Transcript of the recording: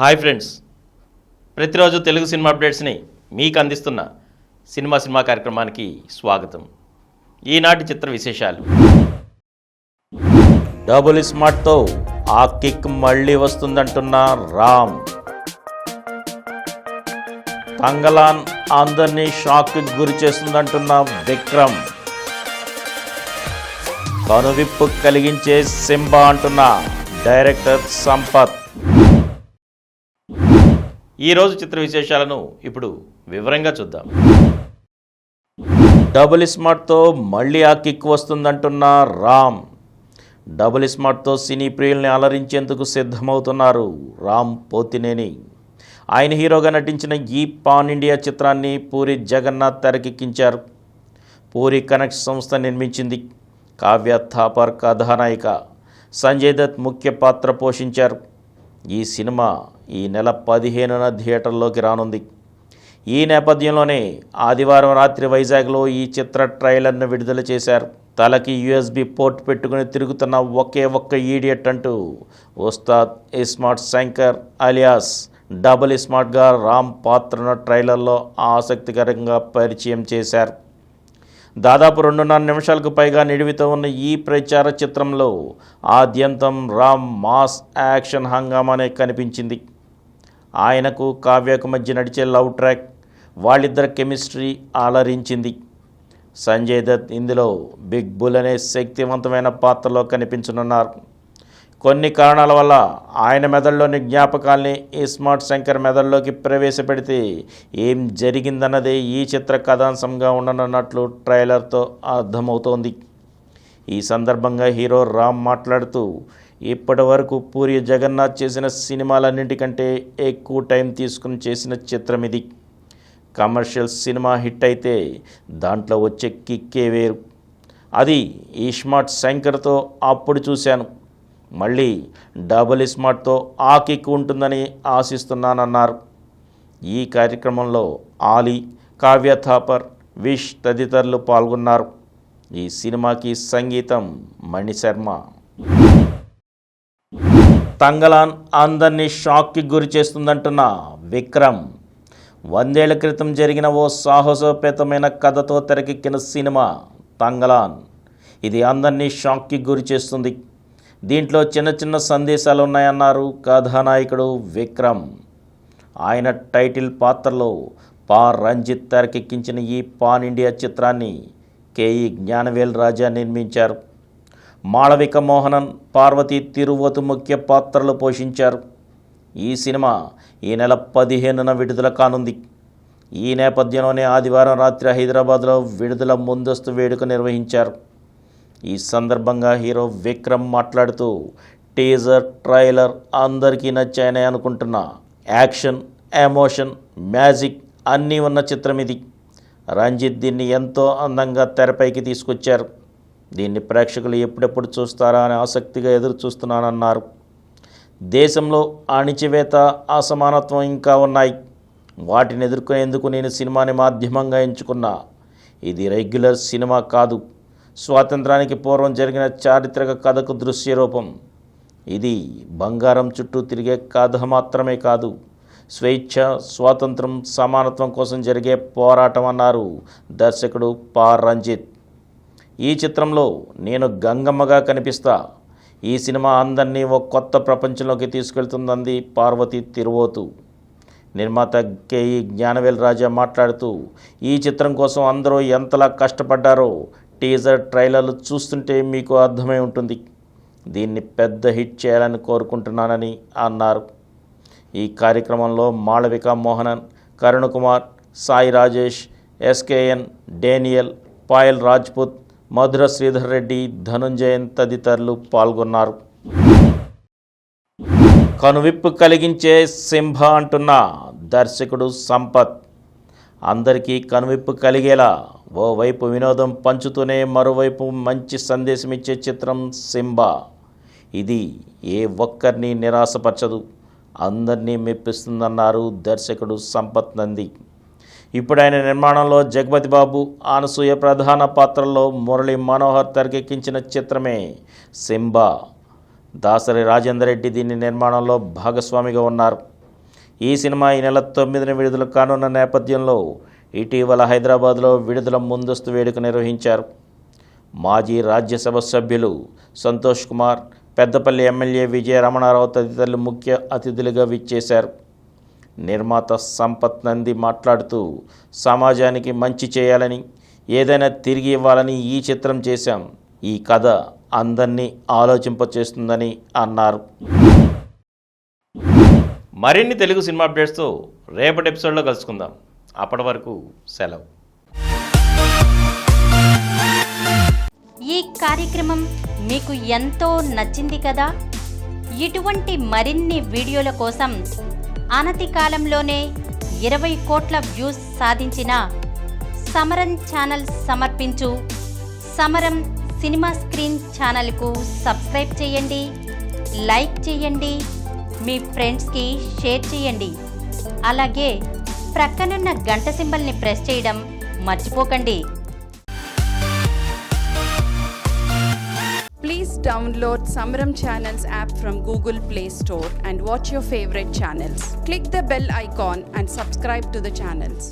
Hi friends, ప్రతిరోజు Telugu cinema అప్డేట్స్ని మీకు అందిస్తున్న సినిమా కార్యక్రమానికి స్వాగతం. ఈనాటి చిత్ర విశేషాలు. డబుల్ స్మార్ట్తో ఆ కిక్ మళ్ళీ వస్తుందంటున్న రామ్. తంగలాన్ అందరినీ షాక్కి గురి చేస్తుందంటున్న విక్రమ్. కనువిప్పు కలిగించే సింబా అంటున్న డైరెక్టర్ సంపత్. ఈరోజు చిత్ర విశేషాలను ఇప్పుడు వివరంగా చూద్దాం. డబుల్ స్మార్ట్తో మళ్ళీ ఆ కిక్ వస్తుందంటున్న రామ్. డబుల్ స్మార్ట్తో సినీ ప్రియుల్ని అలరించేందుకు సిద్ధమవుతున్నారు రామ్ పోతినేని. ఆయన హీరోగా నటించిన ఈ పాన్ ఇండియా చిత్రాన్ని పూరి జగన్నాథ్ తెరకెక్కించారు. పూరి కనెక్ట్ సంస్థ నిర్మించింది. కావ్య థాపర్ కథానాయిక, సంజయ్ దత్ ముఖ్య పాత్ర పోషించారు. ఈ సినిమా ఈ నెల 15న థియేటర్లోకి రానుంది. ఈ నేపథ్యంలోనే ఆదివారం రాత్రి వైజాగ్లో ఈ చిత్ర ట్రైలర్ను విడుదల చేశారు. తలకి USB పోర్ట్ పెట్టుకుని తిరుగుతున్న ఒకే ఒక్క ఈడియట్ అంటూ ఉస్తాద్ ఇస్మార్ట్ శంకర్ అలియాస్ డబుల్ స్మార్ట్గా రామ్ పాత్రను ట్రైలర్లో ఆసక్తికరంగా పరిచయం చేశారు. దాదాపు 2.5 నిమిషాలకు పైగా నిడివితో ఉన్న ఈ ప్రచార చిత్రంలో ఆద్యంతం రామ్ మాస్ యాక్షన్ హంగామానే కనిపించింది. ఆయనకు కావ్యకు మధ్య నడిచే లవ్ ట్రాక్, వాళ్ళిద్దరి కెమిస్ట్రీ అలరించింది. సంజయ్ దత్ ఇందులో బిగ్ బుల్ అనే శక్తివంతమైన పాత్రలో కనిపించనున్నారు. కొన్ని కారణాల వల్ల ఆయన మెదడులోని జ్ఞాపకాల్ని ఇస్మార్ట్ శంకర్ మెదడులోకి ప్రవేశపెడితే ఏం జరిగిందన్నదే ఈ చిత్ర కథాంశంగా ఉండనున్నట్లు ట్రైలర్తో అర్థమవుతోంది. ఈ సందర్భంగా హీరో రామ్ మాట్లాడుతూ, ఇప్పటి వరకు పూరి జగన్నాథ్ చేసిన సినిమాలన్నింటికంటే ఎక్కువ టైం తీసుకుని చేసిన చిత్రం ఇది. కమర్షియల్ సినిమా హిట్ అయితే దాంట్లో వచ్చే కిక్కే వేరు. అది ఇస్మార్ట్ శంకర్తో అప్పుడు చూశాను. మళ్ళీ డబుల్ స్మార్ట్తో ఆ కిక్ ఉంటుందని ఆశిస్తున్నానన్నారు. ఈ కార్యక్రమంలో ఆలీ, కావ్య థాపర్, విష్ తదితరులు పాల్గొన్నారు. ఈ సినిమాకి సంగీతం మణిశర్మ. తంగలాన్ అందరినీ షాక్కి గురి చేస్తుందంటున్న విక్రమ్. 100 ఏళ్ల క్రితం జరిగిన ఓ సాహసోపేతమైన కథతో తెరకెక్కిన సినిమా తంగలాన్. ఇది అందరినీ షాక్కి గురి చేస్తుంది. దీంట్లో చిన్న చిన్న సందేశాలు ఉన్నాయన్నారు కథానాయకుడు విక్రమ్. ఆయన టైటిల్ పాత్రలో రంజిత్ తెరకెక్కించిన ఈ పాన్ ఇండియా చిత్రాన్ని KE జ్ఞానవేల్ రాజా నిర్మించారు. మాళవిక మోహనన్, పార్వతి తిరువతు ముఖ్య పాత్రలు పోషించారు. ఈ సినిమా ఈ నెల 15న విడుదల కానుంది. ఈ నేపథ్యంలోనే ఆదివారం రాత్రి హైదరాబాద్లో విడుదల ముందస్తు వేడుక నిర్వహించారు. ఈ సందర్భంగా హీరో విక్రమ్ మాట్లాడుతూ, టీజర్, ట్రైలర్ అందరికీ నచ్చాయని అనుకుంటున్నా. యాక్షన్, ఎమోషన్, మ్యాజిక్ అన్నీ ఉన్న చిత్రం ఇది. రంజిత్ దీన్ని ఎంతో అందంగా తెరపైకి తీసుకొచ్చారు. దీన్ని ప్రేక్షకులు ఎప్పుడెప్పుడు చూస్తారా అని ఆసక్తిగా ఎదురు చూస్తున్నానన్నారు. దేశంలో అణిచివేత, అసమానత్వం ఇంకా ఉన్నాయి. వాటిని ఎదుర్కొనేందుకు నేను సినిమాని మాధ్యమంగా ఎంచుకున్నా. ఇది రెగ్యులర్ సినిమా కాదు. స్వాతంత్రానికి పూర్వం జరిగిన చారిత్రక కథకు దృశ్య రూపం. ఇది బంగారం చుట్టూ తిరిగే కథ మాత్రమే కాదు, స్వేచ్ఛ, స్వాతంత్రం, సమానత్వం కోసం జరిగే పోరాటం అన్నారు దర్శకుడు రంజిత్. ఈ చిత్రంలో నేను గంగమ్మగా కనిపిస్తా. ఈ సినిమా అందరినీ ఓ కొత్త ప్రపంచంలోకి తీసుకెళ్తుందంది పార్వతి తిరువోతు. నిర్మాత KE జ్ఞానవేల్ రాజా మాట్లాడుతూ, ఈ చిత్రం కోసం అందరూ ఎంతలా కష్టపడ్డారో టీజర్, ట్రైలర్లు చూస్తుంటే మీకు అర్థమై ఉంటుంది. దీన్ని పెద్ద హిట్ చేయాలని కోరుకుంటున్నానని అన్నారు. ఈ కార్యక్రమంలో మాళవిక మోహనన్, కరుణ్ కుమార్, సాయి రాజేష్, SKN, డేనియల్, పాయల్ రాజ్పుత్, మధుర శ్రీధర్ రెడ్డి, ధనుంజయన్ తదితరులు పాల్గొన్నారు. కనువిప్పు కలిగించే సింహ అంటున్న దర్శకుడు సంపత్. అందరికీ కనువిప్పు కలిగేలా ఓవైపు వినోదం పంచుతూనే మరోవైపు మంచి సందేశం ఇచ్చే చిత్రం సింబా. ఇది ఏ ఒక్కరిని నిరాశపరచదు, అందరినీ మెప్పిస్తుందన్నారు దర్శకుడు సంపత్ నంది. ఇప్పుడు ఆయన నిర్మాణంలో జగపతి బాబు, అనసూయ ప్రధాన పాత్రల్లో మురళీ మనోహర్ తెరకెక్కించిన చిత్రమే సింబా. దాసరి రాజేందర్ రెడ్డి దీని నిర్మాణంలో భాగస్వామిగా ఉన్నారు. ఈ సినిమా ఈ నెల 9న విడుదల కానున్న నేపథ్యంలో ఇటీవల హైదరాబాద్లో విడుదల ముందస్తు వేడుక నిర్వహించారు. మాజీ రాజ్యసభ సభ్యులు సంతోష్ కుమార్, పెద్దపల్లి ఎమ్మెల్యే విజయ రమణారావు తదితరులు ముఖ్య అతిథులుగా విచ్చేశారు. నిర్మాత సంపత్ నంది మాట్లాడుతూ సమాజానికి మంచి చేయాలని, ఏదైనా తిరిగి ఇవ్వాలని ఈ చిత్రం చేశాం. ఈ కథ అందరినీ ఆలోచింపచేస్తుందని అన్నారు. మరిన్ని తెలుగు సినిమా అప్డేట్స్తో రేపటి ఎపిసోడ్లో కలుసుకుందాం. అప్పటి వరకు సెలవు. ఈ కార్యక్రమం మీకు ఎంతో నచ్చింది కదా. ఇటువంటి మరిన్ని వీడియోల కోసం అనతి కాలంలోనే 20 కోట్ల వ్యూస్ సాధించిన సమరం ఛానల్ సమర్పించు సమరం సినిమా స్క్రీన్ ఛానల్కు సబ్స్క్రైబ్ చేయండి, లైక్ చేయండి, మీ ఫ్రెండ్స్కి షేర్ చేయండి. అలాగే ప్రక్కనున్న గంట సింబల్ని ప్రెస్ చేయడం మర్చిపోకండి. Please download Samaram Channels app from Google Play Store and watch your favorite channels. Click the bell icon and subscribe to the channels.